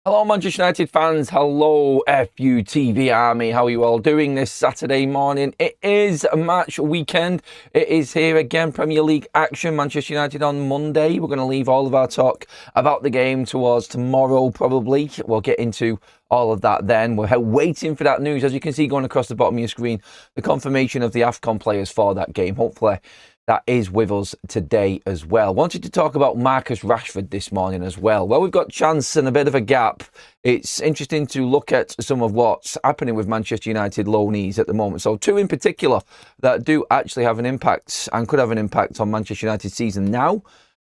Hello Manchester United fans, hello FUTV army, how are you all doing this Saturday morning? It is a match weekend, it is here again, Premier League action, Manchester United on Monday. We're going to leave all of our talk about the game towards tomorrow probably. We'll get into all of that then. We're waiting for that news, as you can see going across the bottom of your screen, the confirmation of the AFCON players for that game. Hopefully that is with us today as well. Wanted to talk about Marcus Rashford this morning as well. Well, we've got chance and a bit of a gap. It's interesting to look at some of what's happening with Manchester United loanees at the moment. So two in particular that do actually have an impact and could have an impact on Manchester United's season now,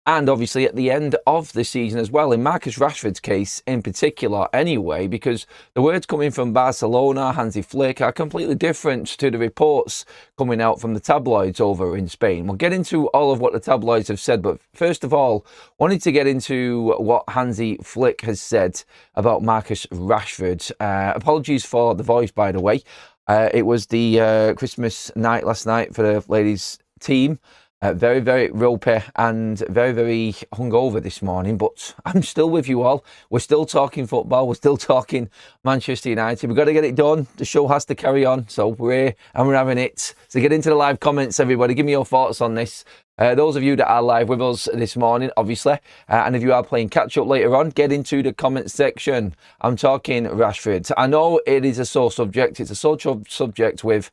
and obviously at the end of the season as well, in Marcus Rashford's case in particular anyway, because the words coming from Barcelona, Hansi Flick, are completely different to the reports coming out from the tabloids over in Spain. We'll get into all of what the tabloids have said, but first of all, wanted to get into what Hansi Flick has said about Marcus Rashford. Apologies for the voice, by the way. It was the Christmas night last night for the ladies' team. Very, very ropey and very, very hungover this morning, but I'm still with you all. We're still talking football. We're still talking Manchester United. We've got to get it done. The show has to carry on. So we're here and we're having it. So get into the live comments, everybody. Give me your thoughts on this. Those of you that are live with us this morning, obviously, and if you are playing catch-up later on, get into the comment section. I'm talking Rashford. I know it is a sore subject. It's a social subject with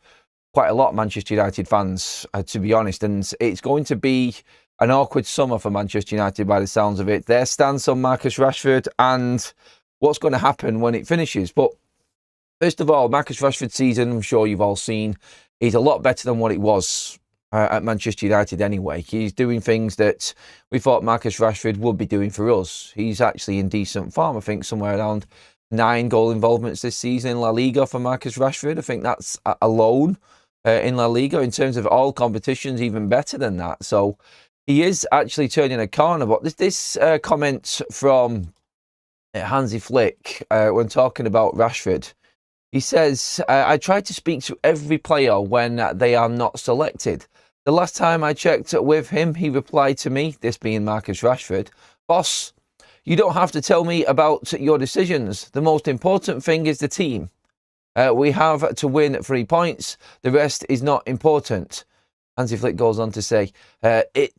quite a lot of Manchester United fans, to be honest, and it's going to be an awkward summer for Manchester United by the sounds of it. Their stance on Marcus Rashford and what's going to happen when it finishes. But first of all, Marcus Rashford's season, I'm sure you've all seen, is a lot better than what it was at Manchester United anyway. He's doing things that we thought Marcus Rashford would be doing for us. He's actually in decent form. I think somewhere around 9 goal involvements this season in La Liga for Marcus Rashford. I think that's alone in La Liga. In terms of all competitions, even better than that. So he is actually turning a corner. But this comment from Hansi Flick when talking about Rashford, he says, I try to speak to every player when they are not selected. The last time I checked with him, he replied to me, this being Marcus Rashford, "Boss, you don't have to tell me about your decisions. The most important thing is the team. We have to win 3 points. The rest is not important." Hansi Flick goes on to say, this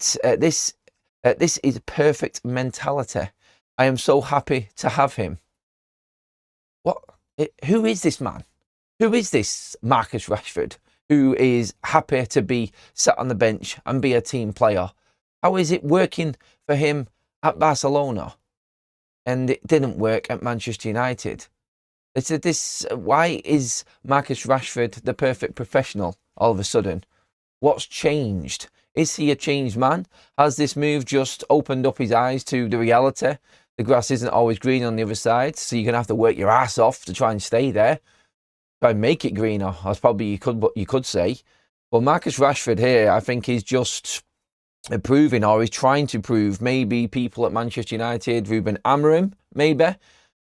is perfect mentality. I am so happy to have him. What? Who is this man? Who is this Marcus Rashford who is happy to be sat on the bench and be a team player? How is it working for him at Barcelona and it didn't work at Manchester United? Why is Marcus Rashford the perfect professional all of a sudden? What's changed? Is he a changed man? Has this move just opened up his eyes to the reality? The grass isn't always green on the other side, so you're going to have to work your ass off to try and stay there. Try and make it greener, that's probably what you could say. Well, Marcus Rashford here, I think, is just proving, or he's trying to prove, maybe people at Manchester United, Ruben Amorim, maybe,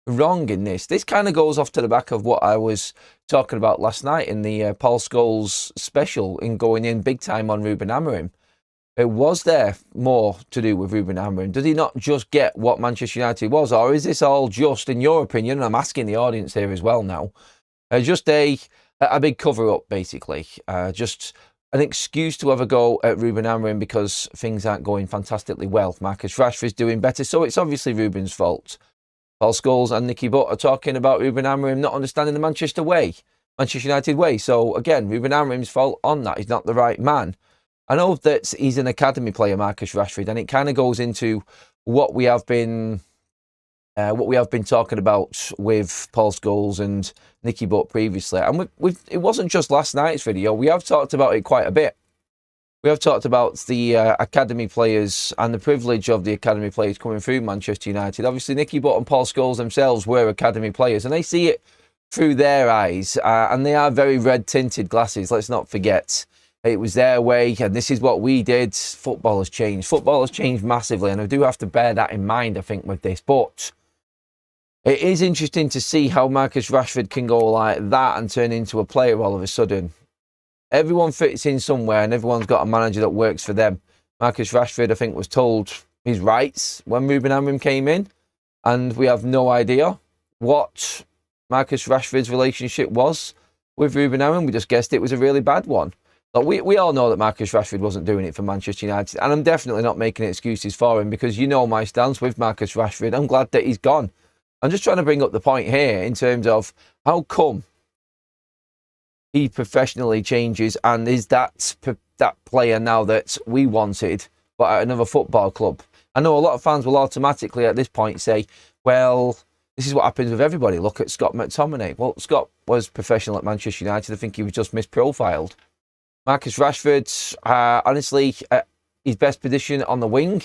wrong in this. This kind of goes off to the back of what I was talking about last night in the Paul Scholes special, in going in big time on Ruben Amorim. Was there more to do with Ruben Amorim? Did he not just get what Manchester United was? Or is this all just, in your opinion, and I'm asking the audience here as well now, just a big cover-up, basically? Just an excuse to have a go at Ruben Amorim because things aren't going fantastically well. Marcus Rashford's doing better, so it's obviously Ruben's fault. Paul Scholes and Nicky Butt are talking about Ruben Amorim not understanding the Manchester United way. So again, Ruben Amorim's fault on that. He's not the right man. I know that he's an academy player, Marcus Rashford, and it kind of goes into what we have been talking about with Paul Scholes and Nicky Butt previously. And it wasn't just last night's video. We have talked about it quite a bit. We have talked about the academy players and the privilege of the academy players coming through Manchester United. Obviously, Nicky Butt and Paul Scholes themselves were academy players, and they see it through their eyes, and they are very red-tinted glasses. Let's not forget. It was their way, and this is what we did. Football has changed. Football has changed massively, and I do have to bear that in mind, I think, with this. But it is interesting to see how Marcus Rashford can go like that and turn into a player all of a sudden. Everyone fits in somewhere and everyone's got a manager that works for them. Marcus Rashford, I think, was told his rights when Ruben Amorim came in, and we have no idea what Marcus Rashford's relationship was with Ruben Amorim. We just guessed it was a really bad one. Like we all know that Marcus Rashford wasn't doing it for Manchester United, and I'm definitely not making excuses for him, because you know my stance with Marcus Rashford. I'm glad that he's gone. I'm just trying to bring up the point here in terms of how come he professionally changes, and is that player now that we wanted but at another football club? I know a lot of fans will automatically at this point say, well, this is what happens with everybody. Look at Scott McTominay. Well, Scott was professional at Manchester United. I think he was just misprofiled. Marcus Rashford, honestly, his best position on the wing,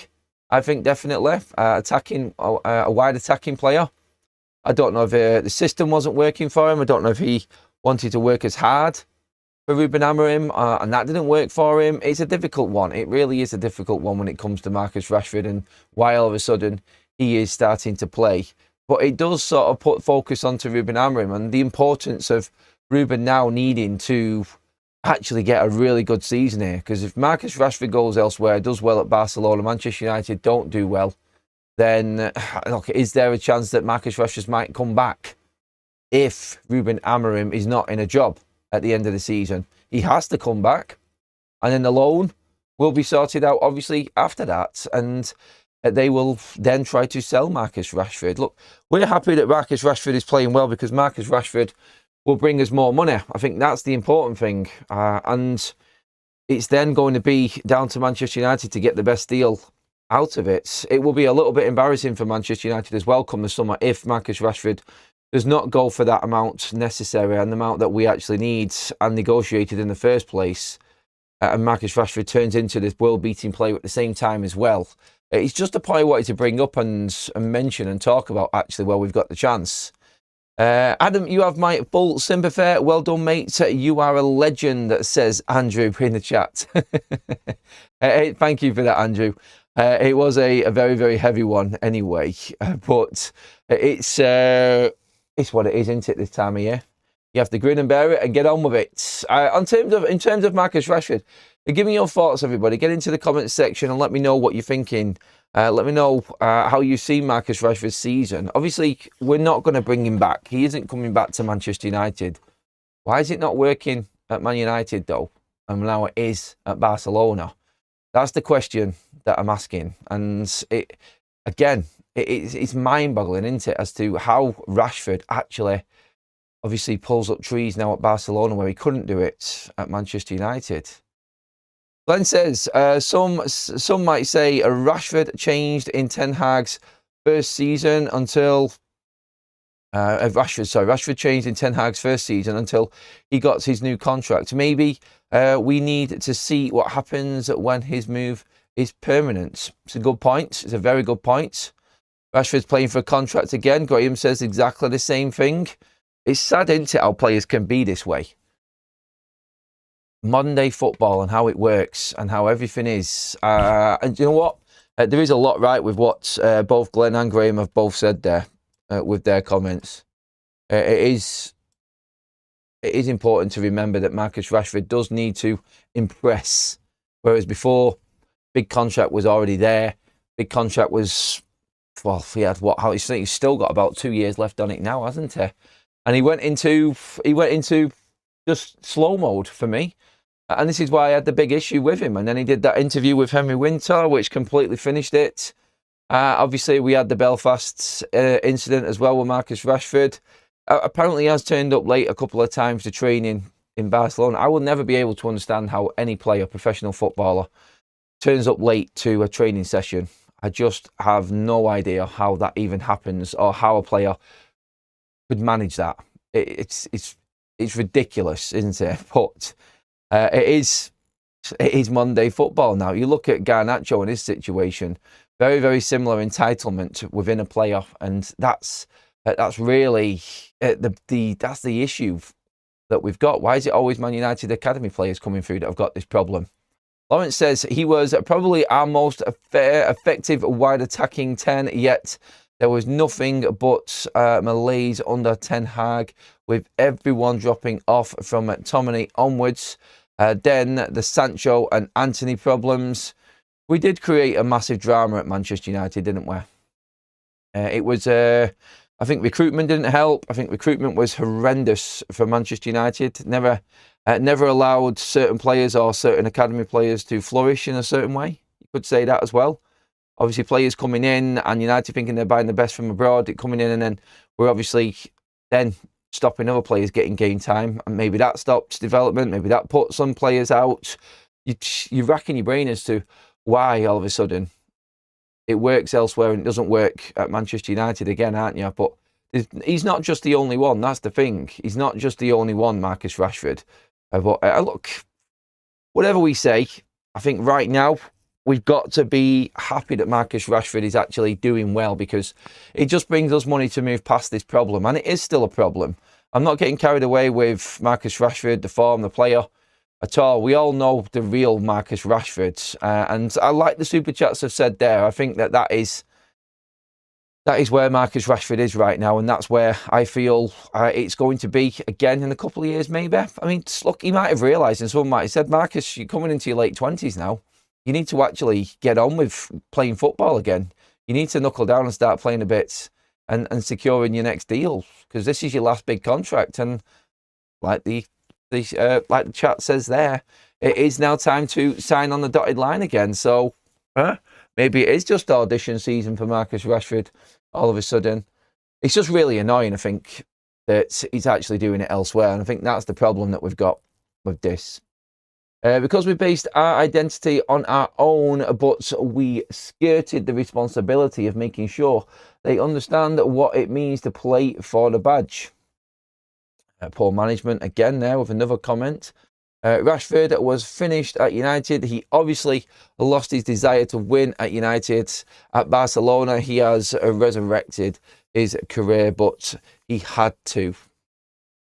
I think definitely. Attacking, a wide attacking player. I don't know if the system wasn't working for him. I don't know if he wanted to work as hard for Ruben Amorim, and that didn't work for him. It's a difficult one. It really is a difficult one when it comes to Marcus Rashford and why all of a sudden he is starting to play. But it does sort of put focus onto Ruben Amorim and the importance of Ruben now needing to actually get a really good season here. Because if Marcus Rashford goes elsewhere, does well at Barcelona, Manchester United don't do well, then look, is there a chance that Marcus Rashford might come back if Ruben Amorim is not in a job at the end of the season? He has to come back, and then the loan will be sorted out obviously after that, and they will then try to sell Marcus Rashford. Look, we're happy that Marcus Rashford is playing well, because Marcus Rashford will bring us more money. I think that's the important thing, and it's then going to be down to Manchester United to get the best deal out of it. It will be a little bit embarrassing for Manchester United as well come the summer if Marcus Rashford does not go for that amount necessary and the amount that we actually need and negotiated in the first place, and Marcus Rashford turns into this world-beating player at the same time as well. It's just a point I wanted to bring up and mention and talk about actually while we've got the chance. Adam, you have my full sympathy. Well done, mate. You are a legend, says Andrew in the chat. Hey, thank you for that, Andrew. It was a very, very heavy one anyway, but it's what it is, isn't it, this time of year? You have to grin and bear it and get on with it. In terms of Marcus Rashford, give me your thoughts, everybody. Get into the comments section and let me know what you're thinking. Let me know how you see Marcus Rashford's season. Obviously, we're not going to bring him back. He isn't coming back to Manchester United. Why is it not working at Man United, though? And now it is at Barcelona. That's the question that I'm asking. And it's mind-boggling, isn't it, as to how Rashford actually obviously pulls up trees now at Barcelona where he couldn't do it at Manchester United. Glenn says, some might say Rashford changed in Ten Hag's first season until... Rashford changed in Ten Hag's first season until he got his new contract. Maybe we need to see what happens when his move is permanent. It's a good point. It's a very good point. Rashford's playing for a contract again. Graham says exactly the same thing. It's sad, isn't it, how players can be this way? Modern day football and how it works and how everything is. And you know what? There is a lot right with what both Glenn and Graham have both said there with their comments. It is important to remember that Marcus Rashford does need to impress. Whereas before, big contract was already there. Big contract was, well, he had what? He's still got about 2 years left on it now, hasn't he? And he went into just slow mode for me. And this is why I had the big issue with him. And then he did that interview with Henry Winter, which completely finished it. Obviously, we had the Belfast incident as well with Marcus Rashford. Apparently, he has turned up late a couple of times to training in Barcelona. I will never be able to understand how any player, professional footballer, turns up late to a training session. I just have no idea how that even happens or how a player could manage that. It's ridiculous, isn't it? But it is Monday football now. You look at Garnacho and his situation, very, very similar entitlement within a player, and that's really that's the issue that we've got. Why is it always Man United academy players coming through that have got this problem? Lawrence says he was probably our most effective wide attacking 10, yet there was nothing but malaise under Ten Hag, with everyone dropping off from McTominay onwards. Then the Sancho and Anthony problems. We did create a massive drama at Manchester United, didn't we? It was I think recruitment didn't help. I think recruitment was horrendous for Manchester United. Never allowed certain players or certain academy players to flourish in a certain way. You could say that as well. Obviously, players coming in and United thinking they're buying the best from abroad, coming in, and then we're obviously then stopping other players getting game time. And maybe that stops development. Maybe that puts some players out. You're racking your brain as to why all of a sudden it works elsewhere and it doesn't work at Manchester United again, aren't you? But he's not just the only one. That's the thing. He's not just the only one, Marcus Rashford. But look, whatever we say, I think right now we've got to be happy that Marcus Rashford is actually doing well, because it just brings us money to move past this problem. And it is still a problem. I'm not getting carried away with Marcus Rashford, the form, the player at all. We all know the real Marcus Rashford. And I like the Super Chats have said there. I think that is where Marcus Rashford is right now, and that's where I feel it's going to be again in a couple of years, maybe. I mean, look, he might have realised, and someone might have said, Marcus, you're coming into your late 20s now. You need to actually get on with playing football again. You need to knuckle down and start playing a bit and securing your next deal, because this is your last big contract. And like the chat says there, it is now time to sign on the dotted line again. So maybe it is just audition season for Marcus Rashford all of a sudden. It's just really annoying, I think, that he's actually doing it elsewhere. And I think that's the problem that we've got with this. Because we based our identity on our own, but we skirted the responsibility of making sure they understand what it means to play for the badge. Poor management again there with another comment. Rashford was finished at United. He obviously lost his desire to win at United. At Barcelona, he has resurrected his career, but he had to.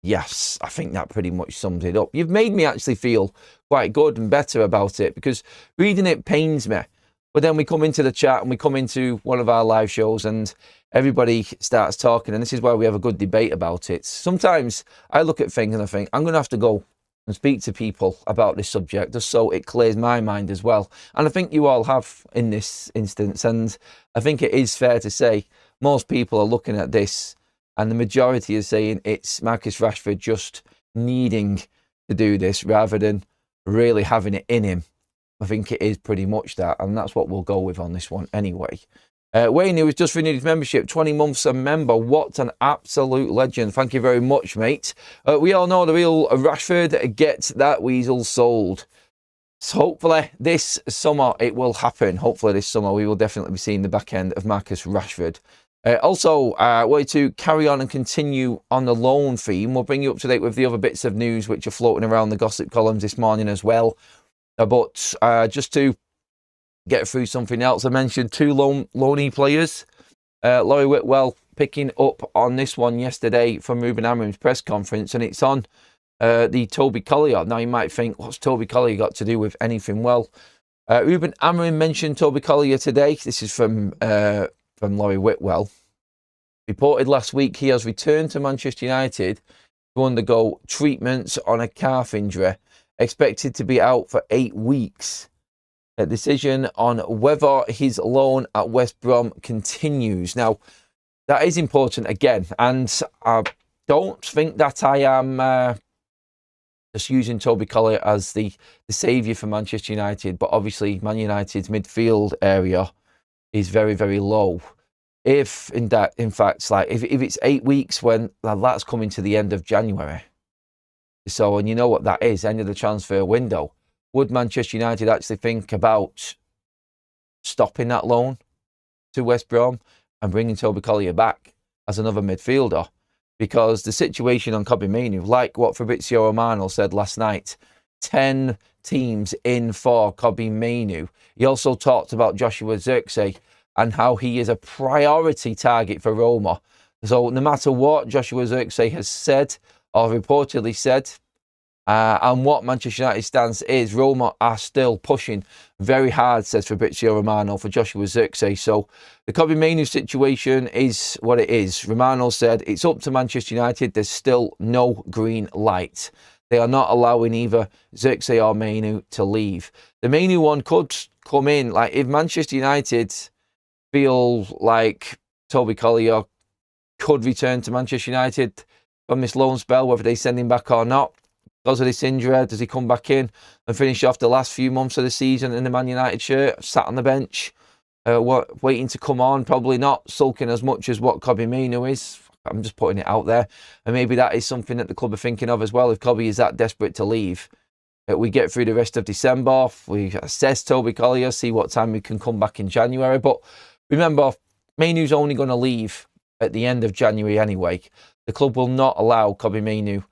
Yes, I think that pretty much sums it up. You've made me actually feel quite good and better about it, because reading it pains me. But then we come into the chat and we come into one of our live shows and everybody starts talking, and this is where we have a good debate about it. Sometimes I look at things and I think, I'm going to have to go and speak to people about this subject just so it clears my mind as well. And I think you all have in this instance. And I think it is fair to say most people are looking at this and the majority is saying it's Marcus Rashford just needing to do this rather than really having it in him. I think it is pretty much that, and that's what we'll go with on this one anyway. Wayne, who has just renewed his membership, 20 months a member. What an absolute legend. Thank you very much, mate. We all know the real Rashford gets that weasel sold. So hopefully this summer it will happen. Hopefully this summer we will definitely be seeing the back end of Marcus Rashford. Also, way to carry on and continue on the loan theme. We'll bring you up to date with the other bits of news which are floating around the gossip columns this morning as well. But just to get through something else, I mentioned two loanee players. Laurie Whitwell picking up on this one yesterday from Ruben Amorim's press conference, and it's on the Toby Collier. Now you might think, what's Toby Collier got to do with anything? Well, Ruben Amorim mentioned Toby Collier today. This is from Laurie Whitwell. Reported last week he has returned to Manchester United to undergo treatments on a calf injury, expected to be out for 8 weeks. A decision on whether his loan at West Brom continues. Now, that is important again, and I don't think that I am just using Toby Collier as the saviour for Manchester United, but obviously Man United's midfield area is very, very low. If in fact, like if it's 8 weeks, when that's coming to the end of January. So, and you know what that is, end of the transfer window. Would Manchester United actually think about stopping that loan to West Brom and bringing Toby Collier back as another midfielder? Because the situation on Kobbie Mainoo, like what Fabrizio Romano said last night, 10 teams in for Kobbie Mainoo. He also talked about Joshua Zirkzee and how he is a priority target for Roma. So no matter what Joshua Zirkzee has said or reportedly said, and what Manchester United's stance is, Roma are still pushing very hard, says Fabrizio Romano, for Joshua Zirkzee. So the Kobbie Mainoo situation is what it is. Romano said it's up to Manchester United. There's still no green light. They are not allowing either Zirkzee or Mainoo to leave. The Mainoo one could come in, like if Manchester United feel like Toby Collier could return to Manchester United from this loan spell, whether they send him back or not. Because of this injury, does he come back in and finish off the last few months of the season in the Man United shirt, sat on the bench, waiting to come on? Probably not sulking as much as what Kobbie Mainoo is. I'm just putting it out there. And maybe that is something that the club are thinking of as well. If Kobbie is that desperate to leave, we get through the rest of December, we assess Toby Collier, see what time we can come back in January. But remember, Mainoo's only going to leave at the end of January anyway. The club will not allow Kobbie Mainoo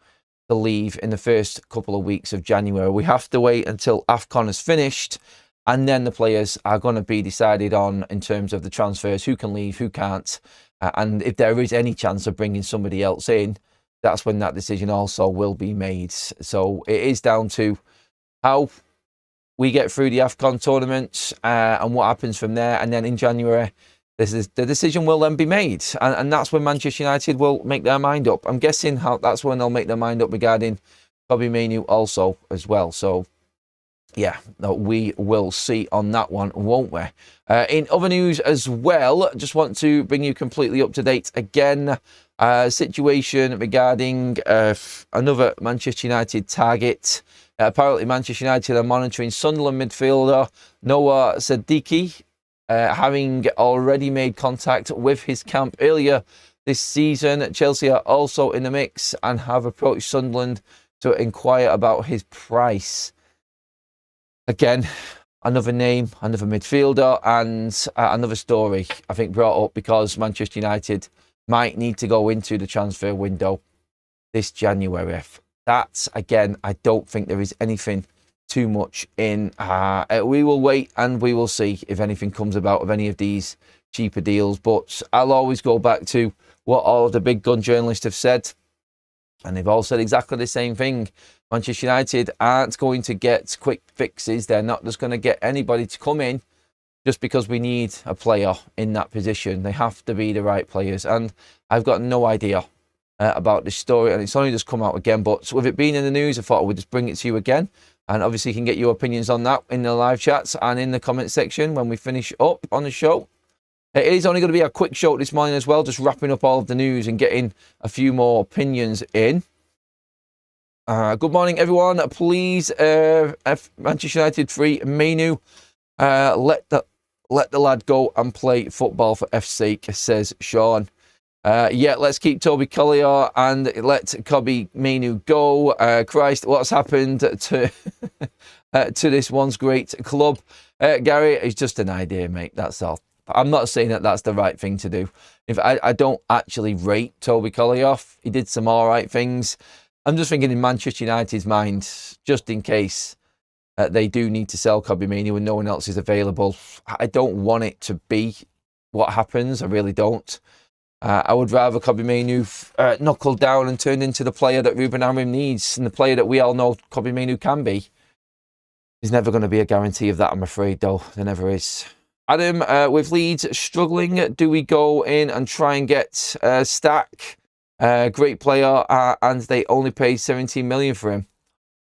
to leave in the first couple of weeks of January. We have to wait until AFCON is finished, and then the players are going to be decided on in terms of the transfers, who can leave, who can't. And if there is any chance of bringing somebody else in, that's when that decision also will be made. So it is down to how we get through the AFCON tournament and what happens from there. And then in January, the decision will then be made. And that's when Manchester United will make their mind up. I'm guessing that's when they'll make their mind up regarding Kobbie Mainoo also as well. So yeah, we will see on that one, won't we? In other news as well, just want to bring you completely up to date again. Situation regarding another Manchester United target. Apparently, Manchester United are monitoring Sunderland midfielder Noah Sadiki, having already made contact with his camp earlier this season. Chelsea are also in the mix and have approached Sunderland to inquire about his price. Again, another name, another midfielder, and another story, I think, brought up because Manchester United might need to go into the transfer window this January. That, again, I don't think there is anything too much in. We will wait and we will see if anything comes about of any of these cheaper deals. But I'll always go back to what all of the big gun journalists have said. And they've all said exactly the same thing. Manchester United aren't going to get quick fixes. They're not just going to get anybody to come in just because we need a player in that position. They have to be the right players. And I've got no idea about this story. And it's only just come out again. But with it being in the news, I thought I would just bring it to you again. And obviously you can get your opinions on that in the live chats and in the comment section when we finish up on the show. It is only going to be a quick show this morning as well, just wrapping up all of the news and getting a few more opinions in. Good morning, everyone. Please, Manchester United free Mainoo. Let the lad go and play football for F's sake, says Sean. Yeah, let's keep Toby Collier and let Kobbie Mainoo go. Christ, what's happened to to this once great club? Gary, it's just an idea, mate. That's all. I'm not saying that that's the right thing to do. If I don't actually rate Toby Collier, he did some all right things. I'm just thinking in Manchester United's mind, just in case they do need to sell Kobbie Mainoo and no one else is available. I don't want it to be what happens. I really don't. I would rather Kobbie Mainoo knuckled down and turned into the player that Ruben Amorim needs and the player that we all know Kobbie Mainoo can be. There's never going to be a guarantee of that, I'm afraid, though. There never is. Adam, with Leeds struggling, do we go in and try and get Stack? Great player, and they only paid 17 million for him.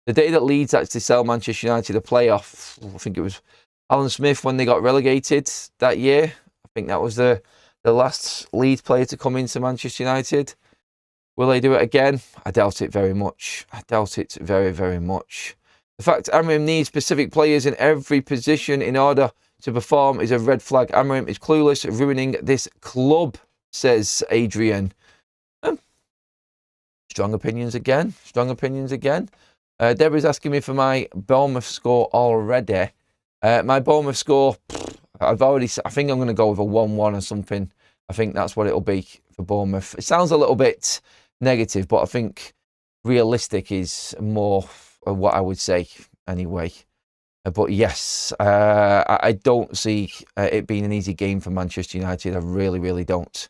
The day that Leeds actually sell Manchester United a player, I think it was Alan Smith when they got relegated that year. I think that was the last Leeds player to come into Manchester United. Will they do it again? I doubt it very much. I doubt it very, very much. The fact Amorim needs specific players in every position in order to perform is a red flag. Amorim is clueless, ruining this club, says Adrian. Strong opinions again. Strong opinions again. Deborah's asking me for my Bournemouth score already. My Bournemouth score, I think I'm going to go with a 1-1 or something. I think that's what it'll be for Bournemouth. It sounds a little bit negative, but I think realistic is more what I would say anyway. But yes, I don't see it being an easy game for Manchester United. I really, really don't.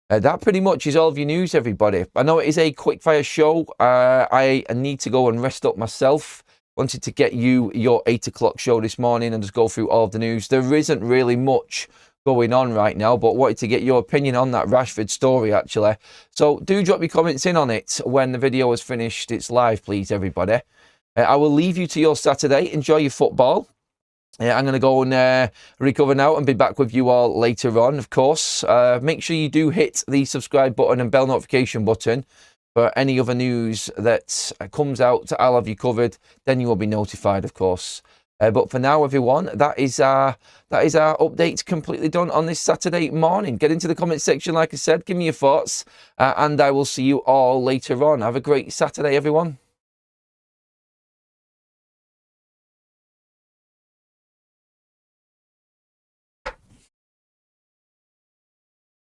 That pretty much is all of your news, everybody. I know it is a quick-fire show. I need to go and rest up myself. Wanted to get you your 8 o'clock show this morning and just go through all of the news. There isn't really much going on right now, but wanted to get your opinion on that Rashford story, actually. So do drop your comments in on it when the video is finished. It's live, please, everybody. I will leave you to your Saturday. Enjoy your football. I'm going to go and recover now and be back with you all later on, of course. Make sure you do hit the subscribe button and bell notification button for any other news that comes out. I'll have you covered. Then you will be notified, of course. But for now, everyone, that is our update completely done on this Saturday morning. Get into the comment section, like I said. Give me your thoughts. And I will see you all later on. Have a great Saturday, everyone.